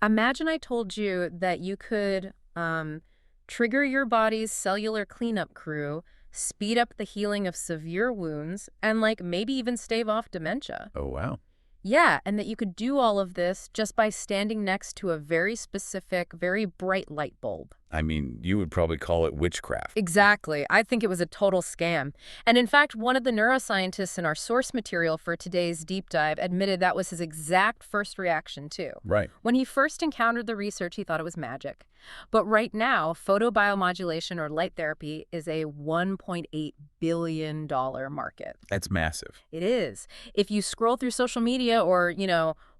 Imagine I told you that you could trigger your body's cellular cleanup crew, speed up the healing of severe wounds, and like maybe even stave off dementia. Oh, wow. Yeah, and that you could do all of this just by standing next to a very specific, very bright light bulb. I mean, you would probably call it witchcraft. Exactly. I think it was a total scam. And in fact, one of the neuroscientists in our source material for today's deep dive admitted that was his exact first reaction, too. Right. When he first encountered the research, he thought it was magic. But right now, photobiomodulation or light therapy is a $1.8 billion market. That's massive. It is. If you scroll through social media or,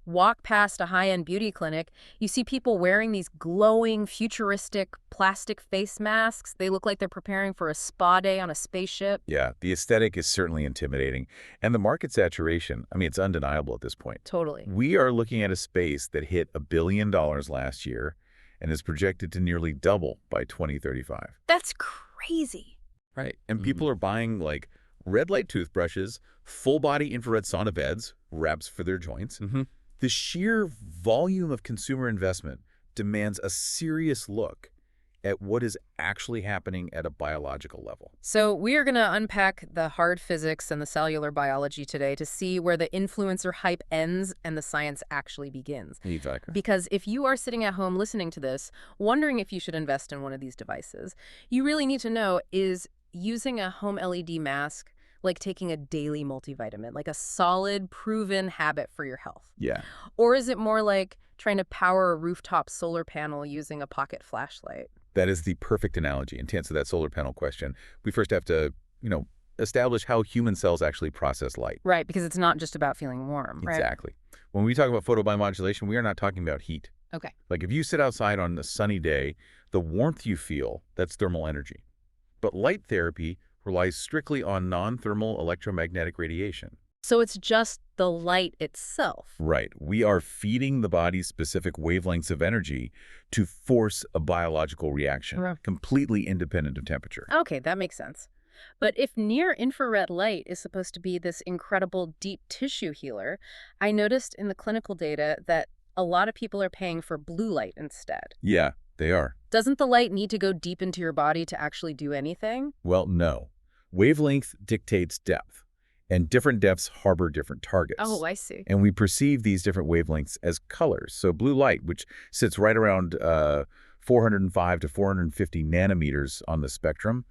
walk past a high-end beauty clinic, you see people wearing these glowing, futuristic plastic face masks. They look like they're preparing for a spa day on a spaceship. Yeah, the aesthetic is certainly intimidating. And the market saturation, I mean, it's undeniable at this point. Totally. We are looking at a space that hit $1 billion last year and is projected to nearly double by 2035. That's crazy. Right. And people are buying, like, red light toothbrushes, full-body infrared sauna beds, wraps for their joints. The sheer volume of consumer investment demands a serious look at what is actually happening at a biological level. So we are going to unpack the hard physics and the cellular biology today to see where the influencer hype ends and the science actually begins. Exactly. Because if you are sitting at home listening to this, wondering if you should invest in one of these devices, you really need to know, is using a home LED mask like taking a daily multivitamin, like a solid, proven habit for your health? Yeah. Or is it more like trying to power a rooftop solar panel using a pocket flashlight? That is the perfect analogy. And to answer that solar panel question, we first have to, establish how human cells actually process light. Right, because it's not just about feeling warm, right? Exactly. When we talk about photobiomodulation, we are not talking about heat. Okay. Like if you sit outside on a sunny day, the warmth you feel, that's thermal energy. But light therapy relies strictly on non-thermal electromagnetic radiation. So it's just the light itself. Right. We are feeding the body's specific wavelengths of energy to force a biological reaction, Right. completely independent of temperature. Okay, that makes sense. But if near-infrared light is supposed to be this incredible deep tissue healer, I noticed in the clinical data that a lot of people are paying for blue light instead. Yeah, they are. Doesn't the light need to go deep into your body to actually do anything? Well, no. Wavelength dictates depth, and different depths harbor different targets. Oh, I see. And we perceive these different wavelengths as colors. So blue light, which sits right around 405 to 450 nanometers on the spectrum,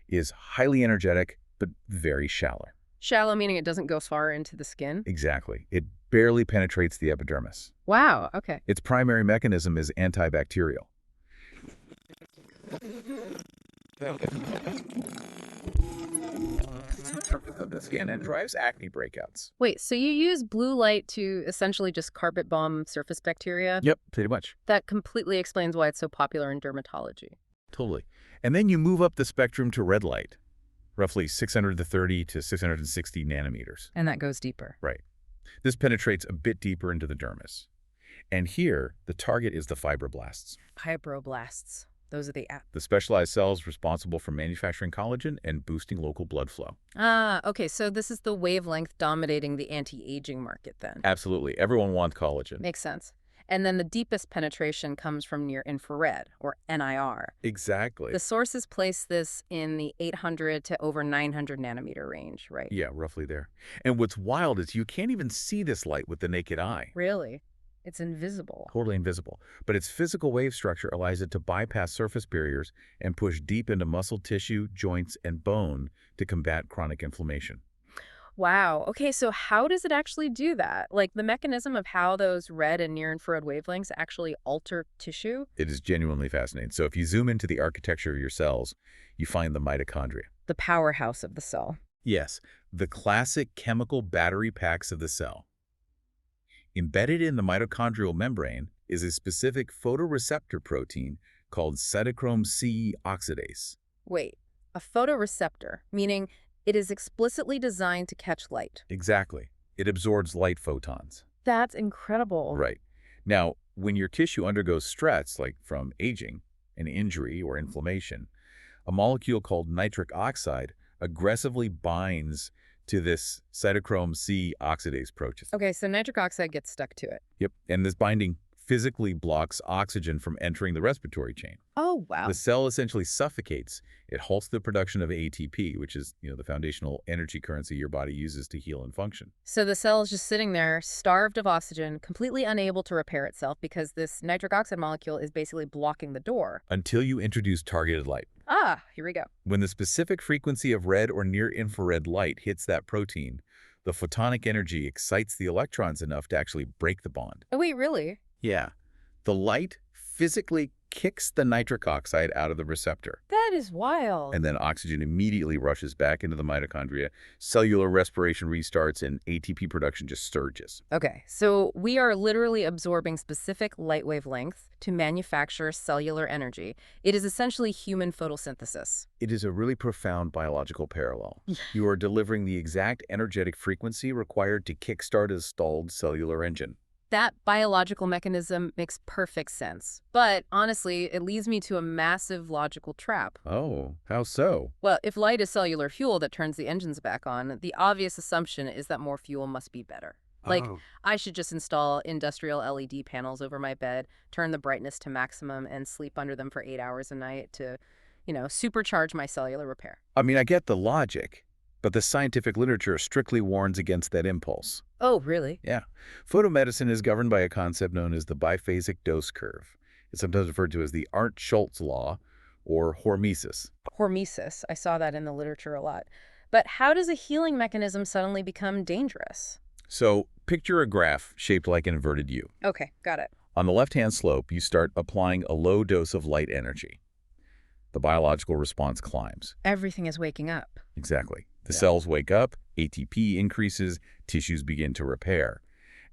is highly energetic, but very shallow. Shallow meaning it doesn't go far into the skin? Exactly. It barely penetrates the epidermis. Wow, okay. Its primary mechanism is antibacterial. Of the skin and drives acne breakouts. Wait, so you use blue light to essentially just carpet bomb surface bacteria? Yep, pretty much. That completely explains why it's so popular in dermatology. Totally. And then you move up the spectrum to red light, roughly 630 to 660 nanometers. And that goes deeper. Right. This penetrates a bit deeper into the dermis. And here, the target is the fibroblasts, Fibroblasts. Those are the specialized cells responsible for manufacturing collagen and boosting local blood flow. Okay, so this is the wavelength dominating the anti-aging market then. Absolutely. Everyone wants collagen. Makes sense. And then the deepest penetration comes from near infrared, or NIR. Exactly. The sources place this in the 800 to over 900 nanometer range, right? Yeah, roughly there. And what's wild is you can't even see this light with the naked eye. Really? It's invisible. Totally invisible. But its physical wave structure allows it to bypass surface barriers and push deep into muscle tissue, joints, and bone to combat chronic inflammation. Wow. Okay, so how does it actually do that? Like the mechanism of how those red and near-infrared wavelengths actually alter tissue? It is genuinely fascinating. So if you zoom into the architecture of your cells, you find the mitochondria. The powerhouse of the cell. Yes, the classic chemical battery packs of the cell. Embedded in the mitochondrial membrane is a specific photoreceptor protein called cytochrome C oxidase. Wait, a photoreceptor, meaning it is explicitly designed to catch light. Exactly. It absorbs light photons. That's incredible. Right. Now, when your tissue undergoes stress, like from aging, an injury, or inflammation, a molecule called nitric oxide aggressively binds to this cytochrome C oxidase protein. Okay, so nitric oxide gets stuck to it. Yep. And this binding physically blocks oxygen from entering the respiratory chain. Oh, wow. The cell essentially suffocates. It halts the production of ATP, which is, the foundational energy currency your body uses to heal and function. So the cell is just sitting there, starved of oxygen, completely unable to repair itself because this nitric oxide molecule is basically blocking the door. Until you introduce targeted light. Ah, here we go. When the specific frequency of red or near-infrared light hits that protein, the photonic energy excites the electrons enough to actually break the bond. Oh, wait, really? Yeah. The light physically kicks the nitric oxide out of the receptor. That is wild. And then oxygen immediately rushes back into the mitochondria. Cellular respiration restarts and ATP production just surges. Okay, so we are literally absorbing specific light wavelength to manufacture cellular energy. It is essentially human photosynthesis. It is a really profound biological parallel. You are delivering the exact energetic frequency required to kickstart a stalled cellular engine. That biological mechanism makes perfect sense. But honestly, it leads me to a massive logical trap. Oh, how so? Well, if light is cellular fuel that turns the engines back on, the obvious assumption is that more fuel must be better. Like, I should just install industrial LED panels over my bed, turn the brightness to maximum, and sleep under them for 8 hours a night to, supercharge my cellular repair. I mean, I get the logic, but the scientific literature strictly warns against that impulse. Oh, really? Yeah. Photomedicine is governed by a concept known as the biphasic dose curve. It's sometimes referred to as the Arndt-Schultz law, or hormesis. Hormesis. I saw that in the literature a lot. But how does a healing mechanism suddenly become dangerous? So picture a graph shaped like an inverted U. Okay, got it. On the left-hand slope, you start applying a low dose of light energy. The biological response climbs. Everything is waking up. Exactly. The cells wake up, ATP increases, tissues begin to repair.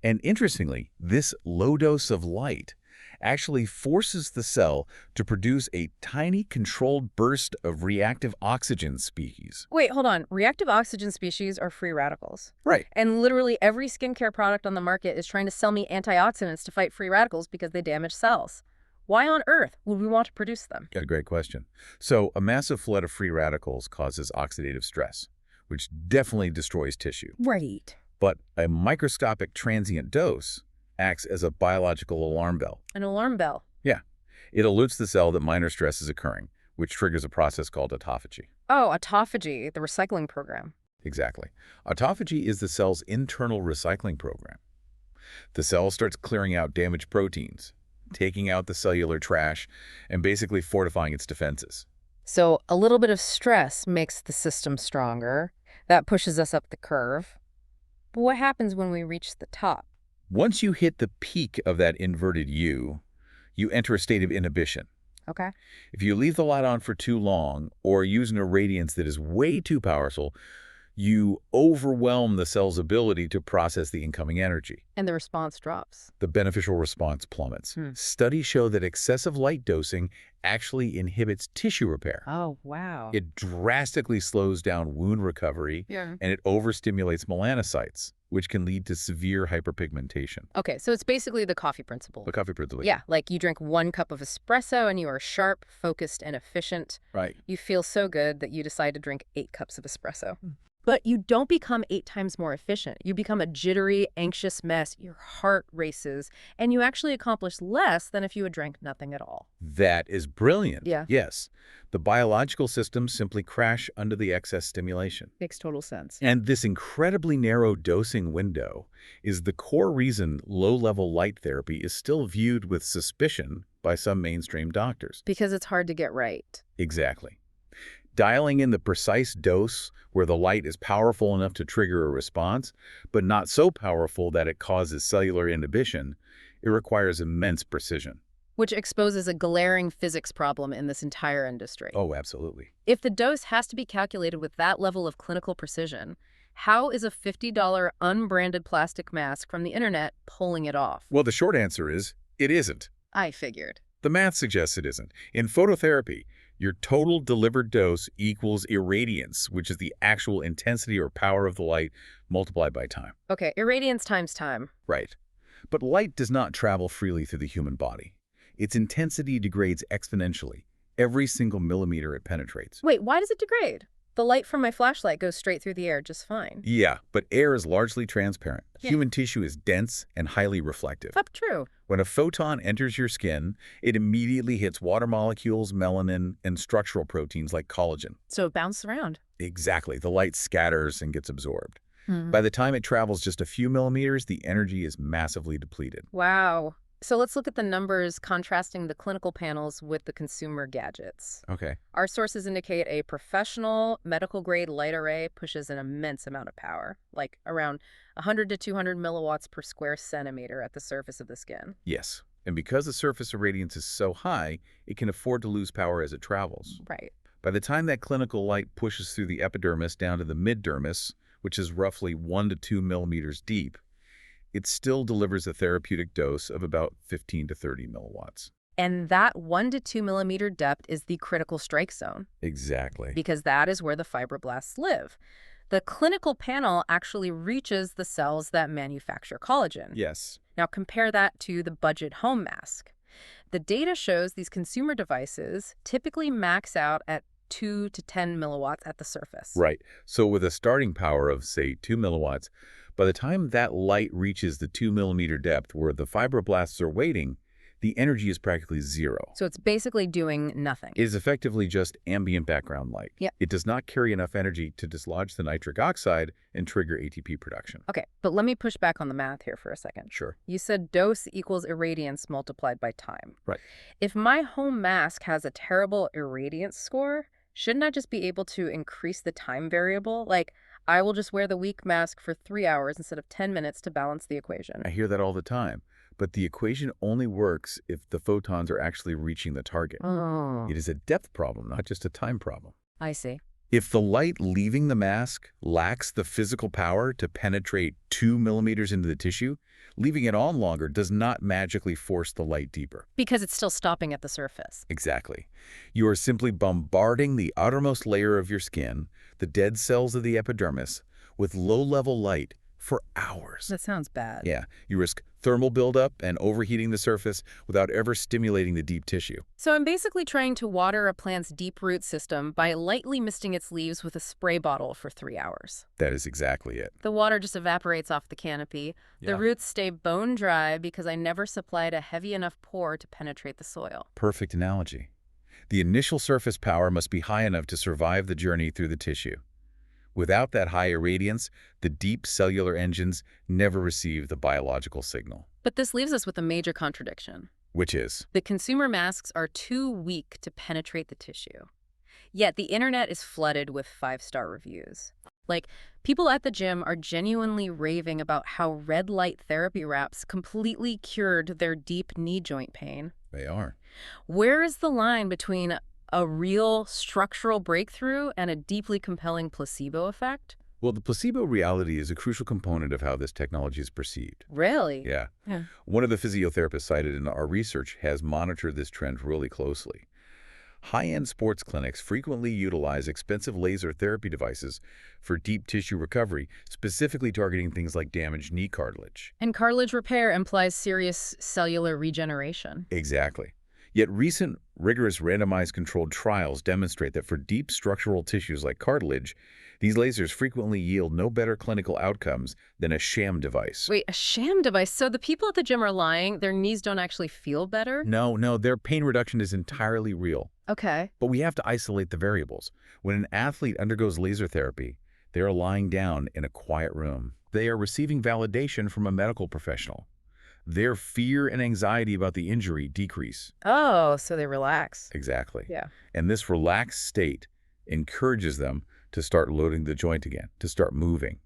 And interestingly, this low dose of light actually forces the cell to produce a tiny controlled burst of reactive oxygen species. Wait, hold on. Reactive oxygen species are free radicals. Right. And literally every skincare product on the market is trying to sell me antioxidants to fight free radicals because they damage cells. Why on earth would we want to produce them? Got a great question. So a massive flood of free radicals causes oxidative stress, which definitely destroys tissue. Right. But a microscopic transient dose acts as a biological alarm bell. An alarm bell. Yeah. It alerts the cell that minor stress is occurring, which triggers a process called autophagy. Oh, autophagy, the recycling program. Exactly. Autophagy is the cell's internal recycling program. The cell starts clearing out damaged proteins, taking out the cellular trash, and basically fortifying its defenses. So a little bit of stress makes the system stronger. That pushes us up the curve. But what happens when we reach the top? Once you hit the peak of that inverted U, you enter a state of inhibition. Okay. If you leave the light on for too long or use an irradiance that is way too powerful, you overwhelm the cell's ability to process the incoming energy. And the response drops. The beneficial response plummets. Studies show that excessive light dosing actually inhibits tissue repair. Oh, wow. It drastically slows down wound recovery, and it overstimulates melanocytes, which can lead to severe hyperpigmentation. Okay, so it's basically the coffee principle. The coffee principle. Yeah, like you drink 1 cup of espresso and you are sharp, focused, and efficient. Right. You feel so good that you decide to drink 8 cups of espresso. But you don't become 8 times more efficient. You become a jittery, anxious mess. Your heart races, and you actually accomplish less than if you had drank nothing at all. That is brilliant. Yeah. Yes. The biological systems simply crash under the excess stimulation. Makes total sense. And this incredibly narrow dosing window is the core reason low-level light therapy is still viewed with suspicion by some mainstream doctors. Because it's hard to get right. Exactly. Dialing in the precise dose where the light is powerful enough to trigger a response, but not so powerful that it causes cellular inhibition, it requires immense precision. Which exposes a glaring physics problem in this entire industry. Oh, absolutely. If the dose has to be calculated with that level of clinical precision, how is a $50 unbranded plastic mask from the internet pulling it off? Well, the short answer is, it isn't. I figured. The math suggests it isn't. In phototherapy, your total delivered dose equals irradiance, which is the actual intensity or power of the light multiplied by time. Okay, irradiance times time. Right. But light does not travel freely through the human body. Its intensity degrades exponentially every single millimeter it penetrates. Wait, why does it degrade? The light from my flashlight goes straight through the air just fine. Yeah, but air is largely transparent. Yeah. Human tissue is dense and highly reflective. Up true. When a photon enters your skin, it immediately hits water molecules, melanin, and structural proteins like collagen. So it bounced around. Exactly. The light scatters and gets absorbed. Hmm. By the time it travels just a few millimeters, the energy is massively depleted. Wow. So let's look at the numbers contrasting the clinical panels with the consumer gadgets. Okay. Our sources indicate a professional medical-grade light array pushes an immense amount of power, like around 100 to 200 milliwatts per square centimeter at the surface of the skin. Yes. And because the surface irradiance is so high, it can afford to lose power as it travels. Right. By the time that clinical light pushes through the epidermis down to the middermis, which is roughly 1 to 2 millimeters deep, it still delivers a therapeutic dose of about 15 to 30 milliwatts. And that 1 to 2 millimeter depth is the critical strike zone, Exactly. because that is where the fibroblasts live. The clinical panel actually reaches the cells that manufacture collagen. Yes. Now compare that to the budget home mask. The data shows these consumer devices typically max out at 2 to 10 milliwatts at the surface. Right. So with a starting power of, say, 2 milliwatts, by the time that light reaches the 2 millimeter depth where the fibroblasts are waiting, the energy is practically zero. So it's basically doing nothing. It is effectively just ambient background light. Yep. It does not carry enough energy to dislodge the nitric oxide and trigger ATP production. Okay, but let me push back on the math here for a second. Sure. You said dose equals irradiance multiplied by time. Right. If my home mask has a terrible irradiance score, shouldn't I just be able to increase the time variable? Like, I will just wear the weak mask for 3 hours instead of 10 minutes to balance the equation. I hear that all the time. But the equation only works if the photons are actually reaching the target. Oh, It is a depth problem, not just a time problem. I see. If the light leaving the mask lacks the physical power to penetrate 2 millimeters into the tissue, leaving it on longer does not magically force the light deeper. Because it's still stopping at the surface. Exactly. You are simply bombarding the outermost layer of your skin, the dead cells of the epidermis, with low-level light for hours. That sounds bad. Yeah, you risk thermal buildup and overheating the surface without ever stimulating the deep tissue. So I'm basically trying to water a plant's deep root system by lightly misting its leaves with a spray bottle for 3 hours. That is exactly it. The water just evaporates off the canopy. Yeah. The roots stay bone dry because I never supplied a heavy enough pour to penetrate the soil. Perfect analogy. The initial surface power must be high enough to survive the journey through the tissue. Without that high irradiance, the deep cellular engines never receive the biological signal. But this leaves us with a major contradiction. Which is? The consumer masks are too weak to penetrate the tissue. Yet the internet is flooded with 5-star reviews. Like, people at the gym are genuinely raving about how red light therapy wraps completely cured their deep knee joint pain. They are. Where is the line between a real structural breakthrough and a deeply compelling placebo effect? Well, the placebo reality is a crucial component of how this technology is perceived. Really? Yeah. Yeah. One of the physiotherapists cited in our research has monitored this trend really closely. High-end sports clinics frequently utilize expensive laser therapy devices for deep tissue recovery, specifically targeting things like damaged knee cartilage. And cartilage repair implies serious cellular regeneration. Exactly. Yet recent, rigorous randomized controlled trials demonstrate that for deep structural tissues like cartilage, these lasers frequently yield no better clinical outcomes than a sham device. Wait, a sham device? So the people at the gym are lying? Their knees don't actually feel better? No, their pain reduction is entirely real. Okay. But we have to isolate the variables. When an athlete undergoes laser therapy, they are lying down in a quiet room. They are receiving validation from a medical professional. Their fear and anxiety about the injury decrease. Oh, so they relax. Exactly. Yeah. And this relaxed state encourages them to start loading the joint again, to start moving.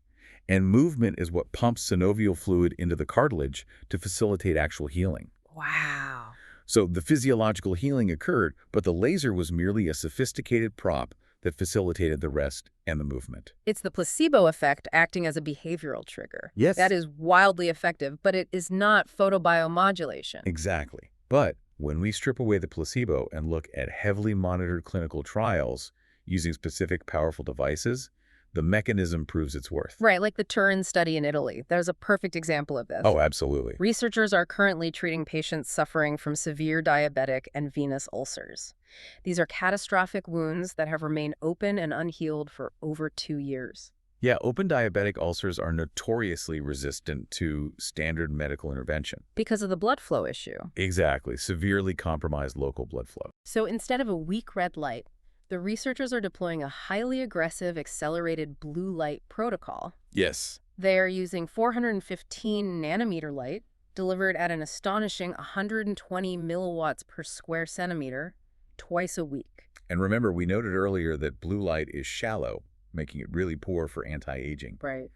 And movement is what pumps synovial fluid into the cartilage to facilitate actual healing. Wow. So the physiological healing occurred, but the laser was merely a sophisticated prop that facilitated the rest and the movement. It's the placebo effect acting as a behavioral trigger. Yes. That is wildly effective, but it is not photobiomodulation. Exactly. But when we strip away the placebo and look at heavily monitored clinical trials using specific powerful devices, the mechanism proves its worth. Right, like the Turin study in Italy. There's a perfect example of this. Oh, absolutely. Researchers are currently treating patients suffering from severe diabetic and venous ulcers. These are catastrophic wounds that have remained open and unhealed for over 2 years. Yeah, open diabetic ulcers are notoriously resistant to standard medical intervention. Because of the blood flow issue. Exactly, severely compromised local blood flow. So instead of a weak red light, the researchers are deploying a highly aggressive accelerated blue light protocol. Yes. They are using 415 nanometer light, delivered at an astonishing 120 milliwatts per square centimeter, twice a week. And remember, we noted earlier that blue light is shallow, making it really poor for anti-aging. Right.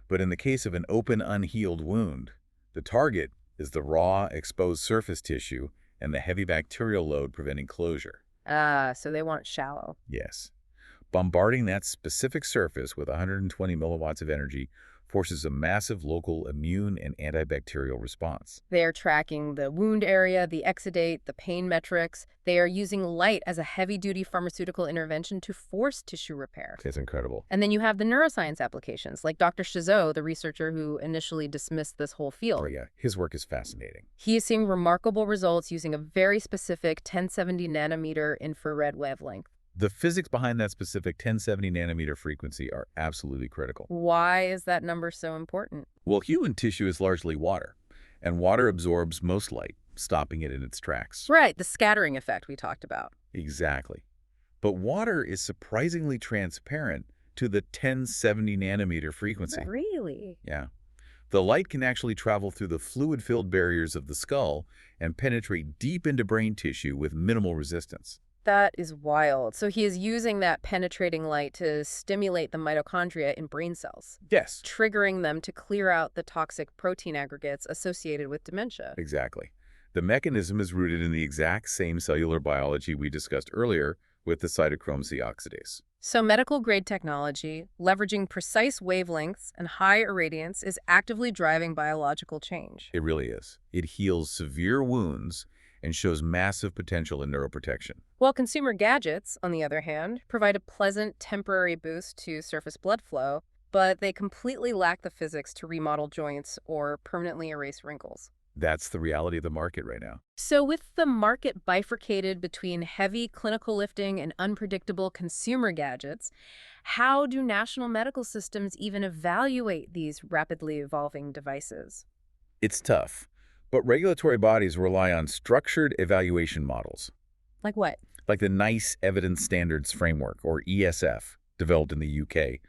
But in the case of an open, unhealed wound, the target is the raw, exposed surface tissue and the heavy bacterial load preventing closure. Ah, so they want shallow. Yes. Bombarding that specific surface with 120 milliwatts of energy forces a massive local immune and antibacterial response. They are tracking the wound area, the exudate, the pain metrics. They are using light as a heavy-duty pharmaceutical intervention to force tissue repair. It's incredible. And then you have the neuroscience applications, like Dr. Chazot, the researcher who initially dismissed this whole field. Oh, yeah. His work is fascinating. He is seeing remarkable results using a very specific 1070 nanometer infrared wavelength. The physics behind that specific 1070 nanometer frequency are absolutely critical. Why is that number so important? Well, human tissue is largely water, and water absorbs most light, stopping it in its tracks. Right, the scattering effect we talked about. Exactly. But water is surprisingly transparent to the 1070 nanometer frequency. Really? Yeah. The light can actually travel through the fluid-filled barriers of the skull and penetrate deep into brain tissue with minimal resistance. That is wild. So he is using that penetrating light to stimulate the mitochondria in brain cells, Yes. triggering them to clear out the toxic protein aggregates associated with dementia. Exactly. The mechanism is rooted in the exact same cellular biology we discussed earlier with the cytochrome C oxidase. So medical-grade technology, leveraging precise wavelengths and high irradiance, is actively driving biological change. It really is. It heals severe wounds and shows massive potential in neuroprotection. While consumer gadgets, on the other hand, provide a pleasant temporary boost to surface blood flow, but they completely lack the physics to remodel joints or permanently erase wrinkles. That's the reality of the market right now. So with the market bifurcated between heavy clinical lifting and unpredictable consumer gadgets, how do national medical systems even evaluate these rapidly evolving devices? It's tough, but regulatory bodies rely on structured evaluation models, Like what? like the NICE Evidence Standards Framework, or ESF, developed in the UK.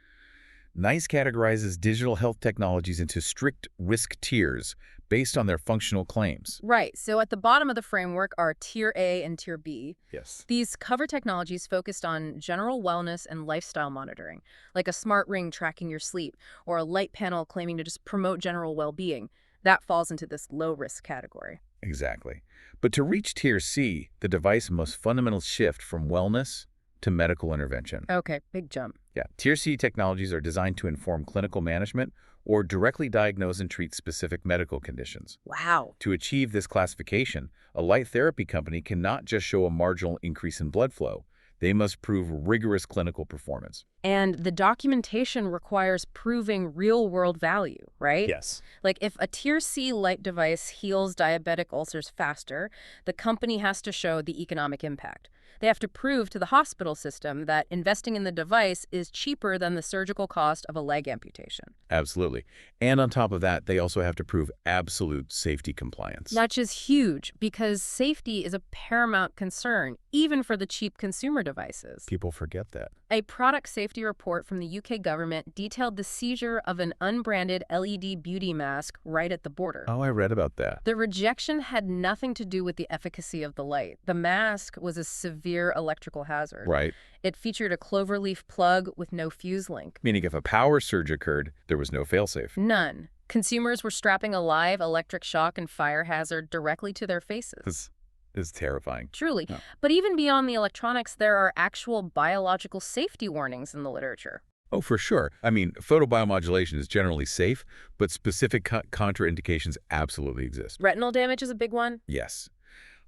NICE categorizes digital health technologies into strict risk tiers based on their functional claims. Right. So at the bottom of the framework are Tier A and Tier B. Yes. These cover technologies focused on general wellness and lifestyle monitoring, like a smart ring tracking your sleep or a light panel claiming to just promote general well-being. That falls into this low-risk category. Exactly. But to reach Tier C, the device must fundamentally shift from wellness to medical intervention. Okay, big jump. Yeah. Tier C technologies are designed to inform clinical management or directly diagnose and treat specific medical conditions. Wow. To achieve this classification, a light therapy company cannot just show a marginal increase in blood flow. They must prove rigorous clinical performance. And the documentation requires proving real-world value, right? Yes. Like if a Tier C light device heals diabetic ulcers faster, the company has to show the economic impact. They have to prove to the hospital system that investing in the device is cheaper than the surgical cost of a leg amputation. Absolutely. And on top of that, they also have to prove absolute safety compliance. Which is huge because safety is a paramount concern, even for the cheap consumer devices. People forget that. A product safety report from the UK government detailed the seizure of an unbranded LED beauty mask right at the border. Oh, I read about that. The rejection had nothing to do with the efficacy of the light. The mask was a severe electrical hazard. Right. It featured a cloverleaf plug with no fuse link. Meaning if a power surge occurred, there was no failsafe. None. Consumers were strapping a live electric shock and fire hazard directly to their faces. This is terrifying. Truly. Yeah. But even beyond the electronics, there are actual biological safety warnings in the literature. Oh, for sure. I mean, photobiomodulation is generally safe, but specific contraindications absolutely exist. Retinal damage is a big one. Yes.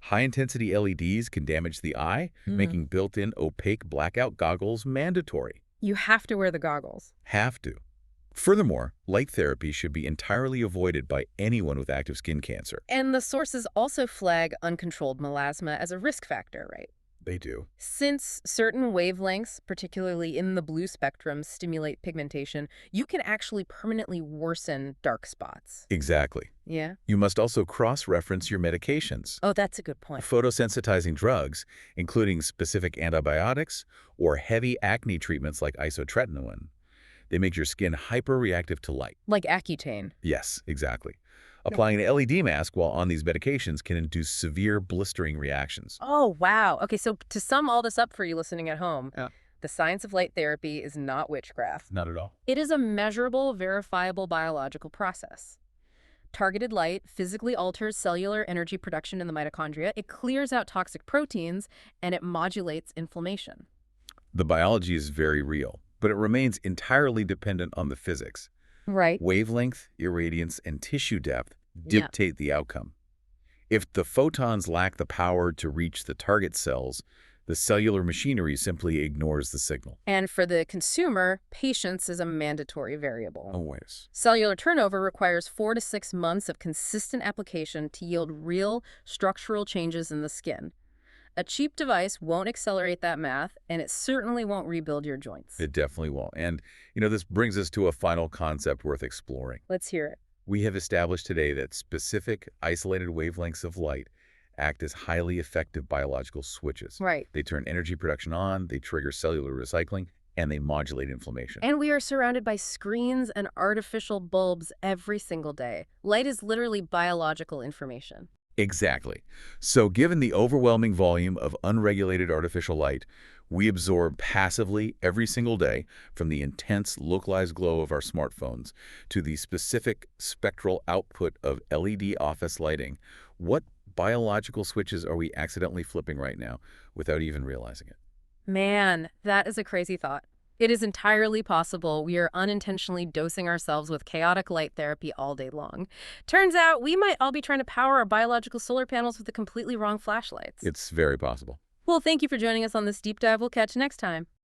High-intensity LEDs can damage the eye, making built-in opaque blackout goggles mandatory. You have to wear the goggles. Have to. Furthermore, light therapy should be entirely avoided by anyone with active skin cancer. And the sources also flag uncontrolled melasma as a risk factor, right? They do. Since certain wavelengths, particularly in the blue spectrum, stimulate pigmentation, you can actually permanently worsen dark spots. Exactly. Yeah? You must also cross-reference your medications. Oh, that's a good point. Photosensitizing drugs, including specific antibiotics or heavy acne treatments like isotretinoin, they make your skin hyper-reactive to light. Like Accutane. Yes, exactly. Applying an LED mask while on these medications can induce severe blistering reactions. Oh, wow. Okay, so to sum all this up for you listening at home, Yeah. the science of light therapy is not witchcraft. Not at all. It is a measurable, verifiable biological process. Targeted light physically alters cellular energy production in the mitochondria. It clears out toxic proteins, and it modulates inflammation. The biology is very real, but it remains entirely dependent on the physics. Right. Wavelength, irradiance, and tissue depth Yeah. dictate the outcome. If the photons lack the power to reach the target cells, the cellular machinery simply ignores the signal. And for the consumer, patience is a mandatory variable. Always. Cellular turnover requires 4 to 6 months of consistent application to yield real structural changes in the skin. A cheap device won't accelerate that math, and it certainly won't rebuild your joints. It definitely won't. And, this brings us to a final concept worth exploring. Let's hear it. We have established today that specific, isolated wavelengths of light act as highly effective biological switches. Right. They turn energy production on, they trigger cellular recycling, and they modulate inflammation. And we are surrounded by screens and artificial bulbs every single day. Light is literally biological information. Exactly. So given the overwhelming volume of unregulated artificial light we absorb passively every single day, from the intense localized glow of our smartphones to the specific spectral output of LED office lighting, what biological switches are we accidentally flipping right now without even realizing it? Man, that is a crazy thought. It is entirely possible we are unintentionally dosing ourselves with chaotic light therapy all day long. Turns out we might all be trying to power our biological solar panels with the completely wrong flashlights. It's very possible. Well, thank you for joining us on this deep dive. We'll catch you next time.